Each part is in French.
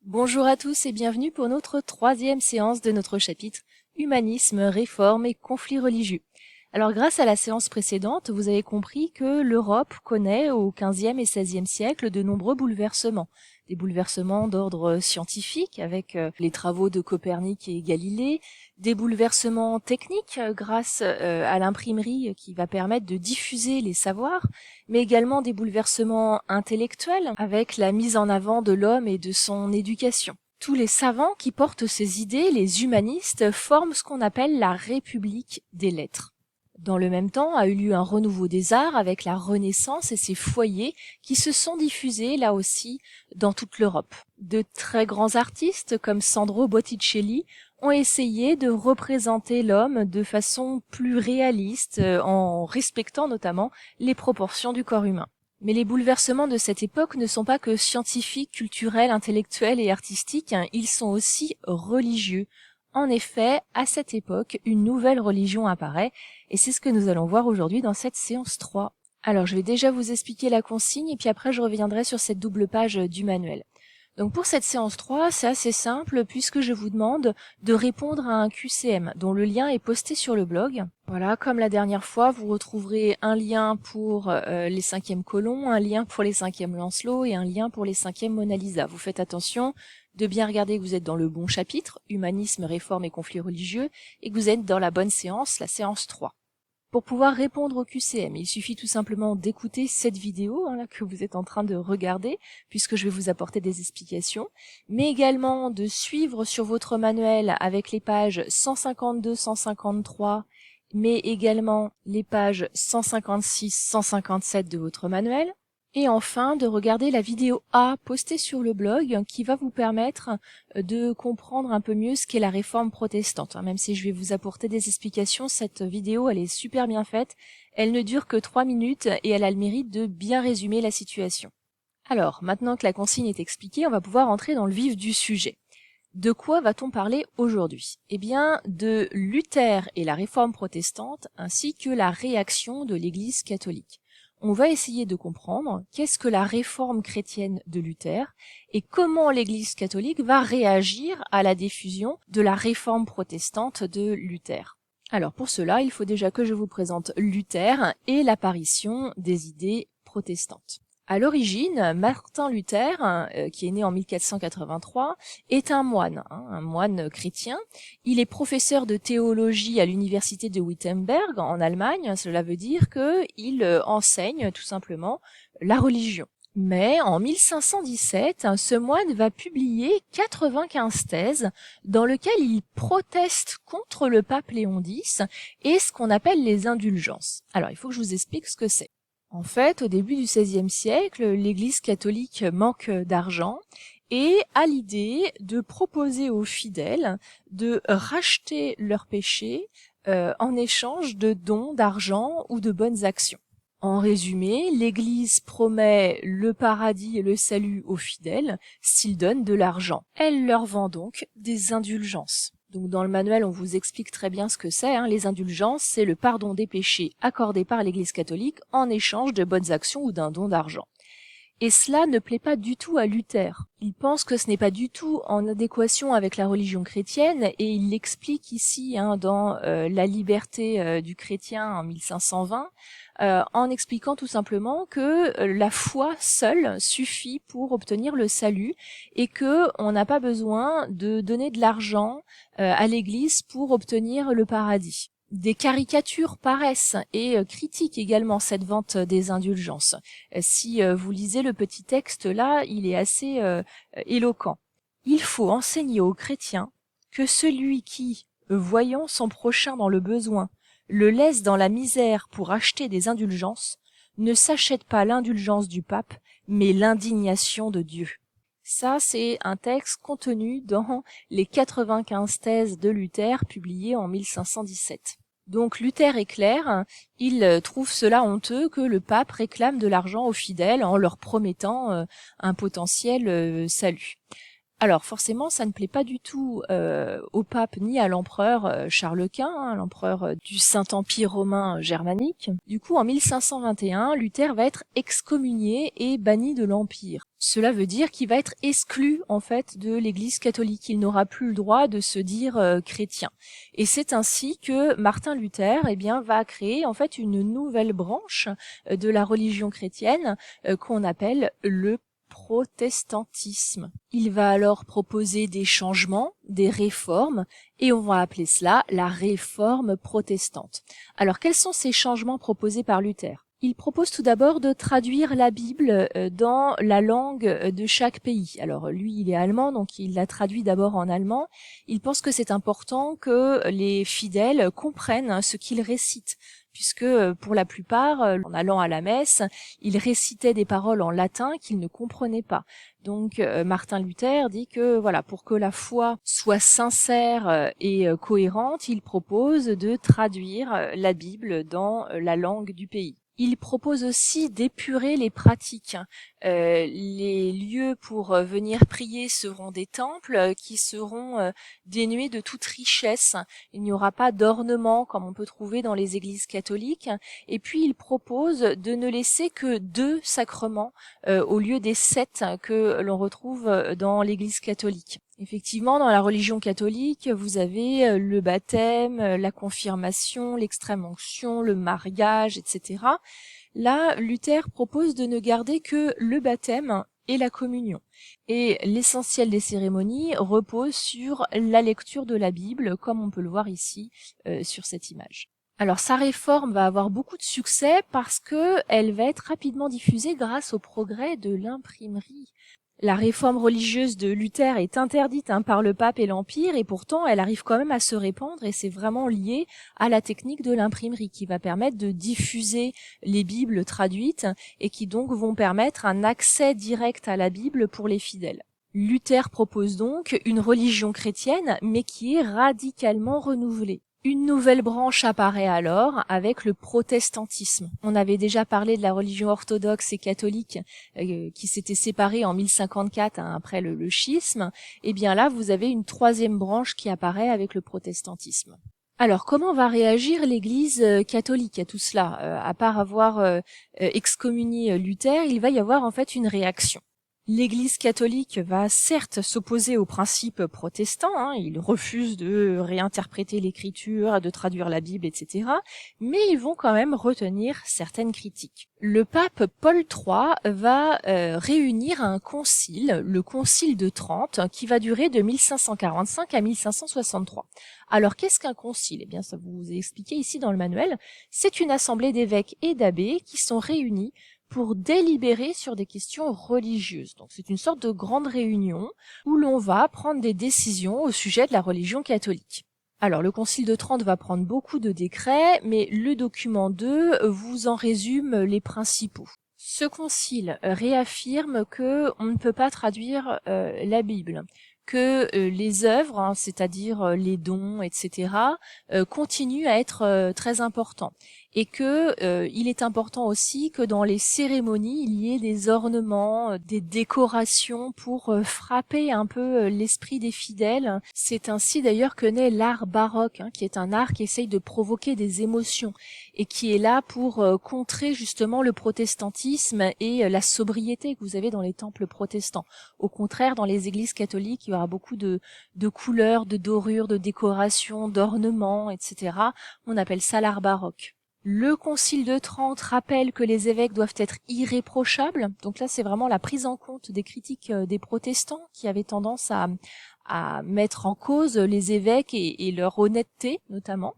Bonjour à tous et bienvenue pour notre troisième séance de notre chapitre Humanisme, réforme et conflits religieux. Alors grâce à la séance précédente, vous avez compris que l'Europe connaît au XVe et XVIe siècle de nombreux bouleversements. Des bouleversements d'ordre scientifique avec les travaux de Copernic et Galilée, des bouleversements techniques grâce à l'imprimerie qui va permettre de diffuser les savoirs, mais également des bouleversements intellectuels avec la mise en avant de l'homme et de son éducation. Tous les savants qui portent ces idées, les humanistes, forment ce qu'on appelle la République des lettres. Dans le même temps a eu lieu un renouveau des arts avec la Renaissance et ses foyers qui se sont diffusés là aussi dans toute l'Europe. De très grands artistes comme Sandro Botticelli ont essayé de représenter l'homme de façon plus réaliste en respectant notamment les proportions du corps humain. Mais les bouleversements de cette époque ne sont pas que scientifiques, culturels, intellectuels et artistiques, ils sont aussi religieux. En effet, à cette époque, une nouvelle religion apparaît, et c'est ce que nous allons voir aujourd'hui dans cette séance 3. Alors, je vais déjà vous expliquer la consigne, et puis après je reviendrai sur cette double page du manuel. Donc pour cette séance 3, c'est assez simple, puisque je vous demande de répondre à un QCM, dont le lien est posté sur le blog. Voilà, comme la dernière fois, vous retrouverez un lien pour les 5e colons, un lien pour les 5e Lancelot, et un lien pour les 5e Mona Lisa. Vous faites attention de bien regarder que vous êtes dans le bon chapitre, Humanisme, réforme et conflits religieux, et que vous êtes dans la bonne séance, la séance 3. Pour pouvoir répondre au QCM, il suffit tout simplement d'écouter cette vidéo là, que vous êtes en train de regarder, puisque je vais vous apporter des explications, mais également de suivre sur votre manuel avec les pages 152-153, mais également les pages 156-157 de votre manuel, et enfin de regarder la vidéo A postée sur le blog qui va vous permettre de comprendre un peu mieux ce qu'est la réforme protestante. Même si je vais vous apporter des explications, cette vidéo elle est super bien faite, elle ne dure que 3 minutes et elle a le mérite de bien résumer la situation. Alors, maintenant que la consigne est expliquée, on va pouvoir entrer dans le vif du sujet. De quoi va-t-on parler aujourd'hui? Eh bien, de Luther et la réforme protestante, ainsi que la réaction de l'Église catholique. On va essayer de comprendre qu'est-ce que la réforme chrétienne de Luther et comment l'Église catholique va réagir à la diffusion de la réforme protestante de Luther. Alors pour cela, il faut déjà que je vous présente Luther et l'apparition des idées protestantes. À l'origine, Martin Luther, qui est né en 1483, est un moine chrétien. Il est professeur de théologie à l'université de Wittenberg en Allemagne. Cela veut dire qu'il enseigne tout simplement la religion. Mais en 1517, ce moine va publier 95 thèses dans lesquelles il proteste contre le pape Léon X et ce qu'on appelle les indulgences. Alors, il faut que je vous explique ce que c'est. En fait, au début du XVIe siècle, l'Église catholique manque d'argent et a l'idée de proposer aux fidèles de racheter leurs péchés en échange de dons d'argent ou de bonnes actions. En résumé, l'Église promet le paradis et le salut aux fidèles s'ils donnent de l'argent. Elle leur vend donc des indulgences. Donc dans le manuel, on vous explique très bien ce que c'est. Les indulgences, c'est le pardon des péchés accordé par l'Église catholique en échange de bonnes actions ou d'un don d'argent. Et cela ne plaît pas du tout à Luther. Il pense que ce n'est pas du tout en adéquation avec la religion chrétienne et il l'explique ici dans La liberté du chrétien en 1520, en expliquant tout simplement que la foi seule suffit pour obtenir le salut et que on n'a pas besoin de donner de l'argent à l'Église pour obtenir le paradis. Des caricatures paraissent et critiquent également cette vente des indulgences. Si vous lisez le petit texte là, il est assez éloquent. Il faut enseigner aux chrétiens que celui qui, voyant son prochain dans le besoin, le laisse dans la misère pour acheter des indulgences, ne s'achète pas l'indulgence du pape, mais l'indignation de Dieu. Ça, c'est un texte contenu dans les 95 thèses de Luther publiées en 1517. Donc Luther est clair, il trouve cela honteux que le pape réclame de l'argent aux fidèles en leur promettant un potentiel salut. Alors forcément, ça ne plaît pas du tout au pape ni à l'empereur Charles Quint, l'empereur du Saint-Empire romain germanique. Du coup, en 1521, Luther va être excommunié et banni de l'Empire. Cela veut dire qu'il va être exclu en fait de l'Église catholique. Il n'aura plus le droit de se dire chrétien. Et c'est ainsi que Martin Luther, va créer en fait une nouvelle branche de la religion chrétienne qu'on appelle le protestantisme. Il va alors proposer des changements, des réformes, et on va appeler cela la réforme protestante. Alors, quels sont ces changements proposés par Luther ? Il propose tout d'abord de traduire la Bible dans la langue de chaque pays. Alors lui, il est allemand, donc il la traduit d'abord en allemand. Il pense que c'est important que les fidèles comprennent ce qu'il récite, puisque pour la plupart, en allant à la messe, ils récitaient des paroles en latin qu'ils ne comprenaient pas. Donc Martin Luther dit que voilà, pour que la foi soit sincère et cohérente, il propose de traduire la Bible dans la langue du pays. Il propose aussi d'épurer les pratiques. Les lieux pour venir prier seront des temples qui seront dénués de toute richesse. Il n'y aura pas d'ornements comme on peut trouver dans les églises catholiques. Et puis il propose de ne laisser que 2 sacrements au lieu des 7 que l'on retrouve dans l'église catholique. Effectivement, dans la religion catholique, vous avez le baptême, la confirmation, l'extrême-onction, le mariage, etc. Là, Luther propose de ne garder que le baptême et la communion. Et l'essentiel des cérémonies repose sur la lecture de la Bible, comme on peut le voir ici sur cette image. Alors sa réforme va avoir beaucoup de succès parce que elle va être rapidement diffusée grâce au progrès de l'imprimerie. La réforme religieuse de Luther est interdite par le pape et l'Empire, et pourtant elle arrive quand même à se répandre, et c'est vraiment lié à la technique de l'imprimerie qui va permettre de diffuser les Bibles traduites et qui donc vont permettre un accès direct à la Bible pour les fidèles. Luther propose donc une religion chrétienne, mais qui est radicalement renouvelée. Une nouvelle branche apparaît alors avec le protestantisme. On avait déjà parlé de la religion orthodoxe et catholique qui s'était séparée en 1054 après le schisme. Et bien là, vous avez une 3e branche qui apparaît avec le protestantisme. Alors, comment va réagir l'Église catholique à tout cela ? À part avoir excommunié Luther, il va y avoir en fait une réaction. L'Église catholique va certes s'opposer aux principes protestants, ils refusent de réinterpréter l'Écriture, de traduire la Bible, etc., mais ils vont quand même retenir certaines critiques. Le pape Paul III va réunir un concile, le concile de Trente, qui va durer de 1545 à 1563. Alors qu'est-ce qu'un concile ? Eh bien, ça vous est expliqué ici dans le manuel. C'est une assemblée d'évêques et d'abbés qui sont réunis pour délibérer sur des questions religieuses. Donc c'est une sorte de grande réunion où l'on va prendre des décisions au sujet de la religion catholique. Alors le Concile de Trente va prendre beaucoup de décrets, mais le document 2 vous en résume les principaux. Ce concile réaffirme que on ne peut pas traduire la Bible, que les œuvres, c'est-à-dire les dons, etc., continuent à être très importants. Et que il est important aussi que dans les cérémonies, il y ait des ornements, des décorations pour frapper un peu l'esprit des fidèles. C'est ainsi d'ailleurs que naît l'art baroque, qui est un art qui essaye de provoquer des émotions et qui est là pour contrer justement le protestantisme et la sobriété que vous avez dans les temples protestants. Au contraire, dans les églises catholiques, il y aura beaucoup de couleurs, de dorures, de décorations, d'ornements, etc. On appelle ça l'art baroque. Le Concile de Trente rappelle que les évêques doivent être irréprochables. Donc là, c'est vraiment la prise en compte des critiques des protestants qui avaient tendance à mettre en cause les évêques et leur honnêteté, notamment.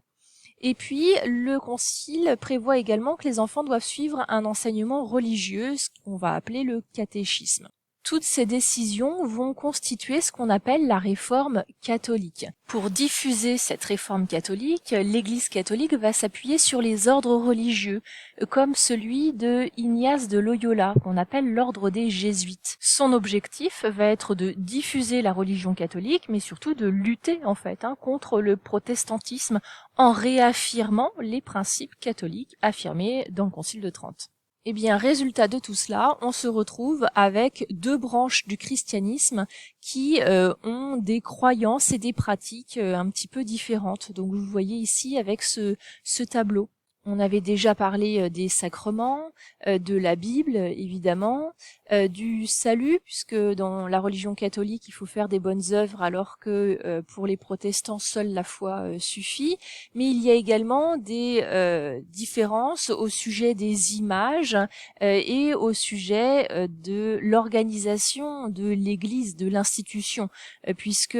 Et puis, le Concile prévoit également que les enfants doivent suivre un enseignement religieux, ce qu'on va appeler le catéchisme. Toutes ces décisions vont constituer ce qu'on appelle la réforme catholique. Pour diffuser cette réforme catholique, l'Église catholique va s'appuyer sur les ordres religieux, comme celui de Ignace de Loyola, qu'on appelle l'ordre des Jésuites. Son objectif va être de diffuser la religion catholique, mais surtout de lutter en fait contre le protestantisme en réaffirmant les principes catholiques affirmés dans le Concile de Trente. Eh bien, résultat de tout cela, on se retrouve avec deux branches du christianisme qui ont des croyances et des pratiques un petit peu différentes. Donc vous voyez ici avec ce tableau. On avait déjà parlé des sacrements, de la Bible évidemment, du salut, puisque dans la religion catholique il faut faire des bonnes œuvres alors que pour les protestants seule la foi suffit. Mais il y a également des différences au sujet des images et au sujet de l'organisation de l'Église, de l'institution, puisque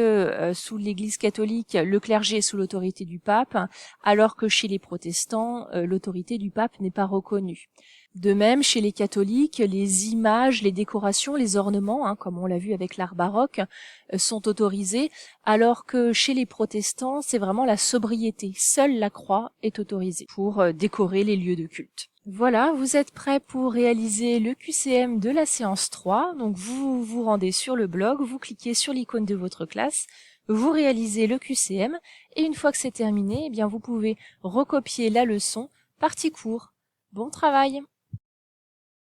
sous l'Église catholique, le clergé est sous l'autorité du pape, alors que chez les protestants, l'autorité du pape n'est pas reconnue. De même, chez les catholiques, les images, les décorations, les ornements, comme on l'a vu avec l'art baroque, sont autorisés, alors que chez les protestants, c'est vraiment la sobriété. Seule la croix est autorisée pour décorer les lieux de culte. Voilà, vous êtes prêts pour réaliser le QCM de la séance 3. Donc vous vous rendez sur le blog, vous cliquez sur l'icône de votre classe, vous réalisez le QCM, et une fois que c'est terminé, eh bien vous pouvez recopier la leçon, partie cours. Bon travail!